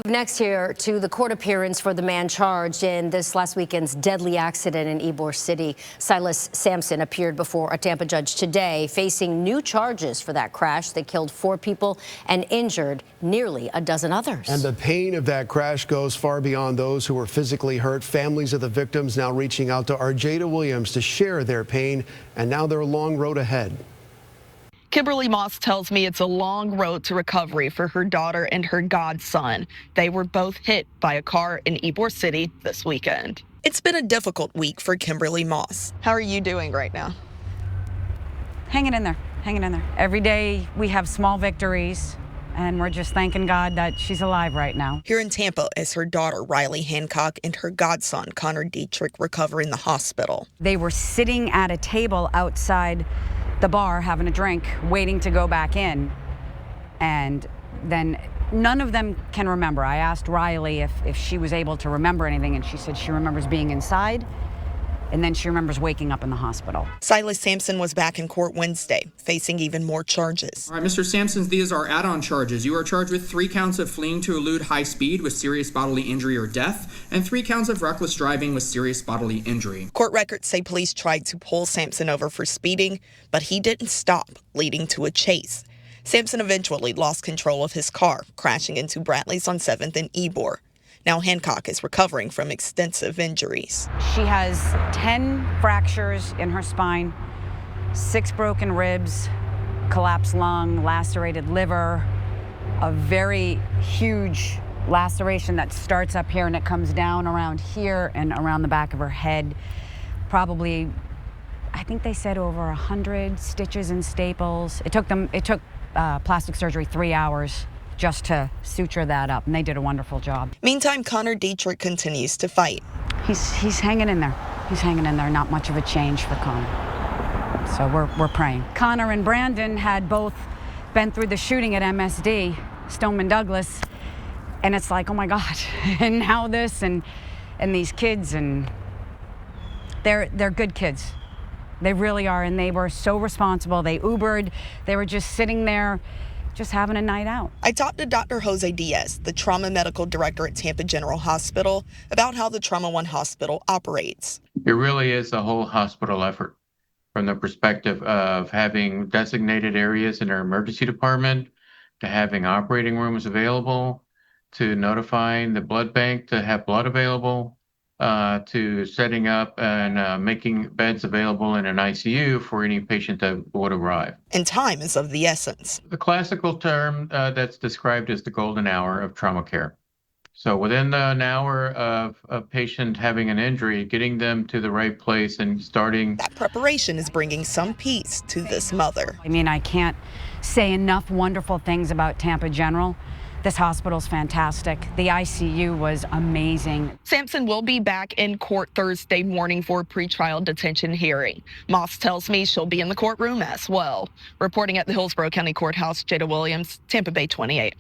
Next here to the court appearance for the man charged in this last weekend's deadly accident in Ybor City. Silas Sampson appeared before a Tampa judge today, facing new charges for that crash that killed 4 people and injured nearly a dozen others. And the pain of that crash goes far beyond those who were physically hurt. Families of the victims now reaching out to Ybor Williams to share their pain, and now their long road ahead. Kimberly Maus tells me it's a long road to recovery for her daughter and her godson. They were both hit by a car in Ybor City this weekend. It's been a difficult week for Kimberly Maus. How are you doing right now? Hanging in there, hanging in there. Every day we have small victories, and we're just thanking God that she's alive right now. Here in Tampa, as her daughter Riley Hancock and her godson Connor Dietrich recover in the hospital. They were sitting at a table outside the bar having a drink, waiting to go back in, and then none of them can remember. I asked Riley if she was able to remember anything, and she said she remembers being inside, and then she remembers waking up in the hospital. Silas Sampson was back in court Wednesday, facing even more charges. All right, Mr. Sampson, these are add-on charges. You are charged with 3 counts of fleeing to elude high speed with serious bodily injury or death, and 3 counts of reckless driving with serious bodily injury. Court records say police tried to pull Sampson over for speeding, but he didn't stop, leading to a chase. Sampson eventually lost control of his car, crashing into Bradley's on 7th and Ybor. Now Hancock is recovering from extensive injuries. She has 10 fractures in her spine, 6 broken ribs, collapsed lung, lacerated liver, a very huge laceration that starts up here and it comes down around here and around the back of her head. Probably, I think they said over 100 stitches and staples. It took plastic surgery 3 hours just to suture that up, and they did a wonderful job. Meantime, Connor Dietrich continues to fight. He's hanging in there. He's hanging in there. Not much of a change for Connor. So we're praying. Connor and Brandon had both been through the shooting at MSD, Stoneman Douglas, and it's like, oh my God, and now this, and these kids, and they're good kids. They really are, and they were so responsible. They Ubered. They were just sitting there, just having a night out. I talked to Dr. Jose Diaz, the trauma medical director at Tampa General Hospital, about how the Trauma One hospital operates. It really is a whole hospital effort from the perspective of having designated areas in our emergency department, to having operating rooms available, to notifying the blood bank to have blood available, to setting up and making beds available in an ICU for any patient that would arrive. And time is of the essence. The classical term that's described as the golden hour of trauma care. So within an hour of a patient having an injury, getting them to the right place and starting. That preparation is bringing some peace to this mother. I mean, I can't say enough wonderful things about Tampa General. This hospital's fantastic. The ICU was amazing. Sampson will be back in court Thursday morning for a pretrial detention hearing. Maus tells me she'll be in the courtroom as well. Reporting at the Hillsborough County Courthouse, Ybor Williams, Tampa Bay 28.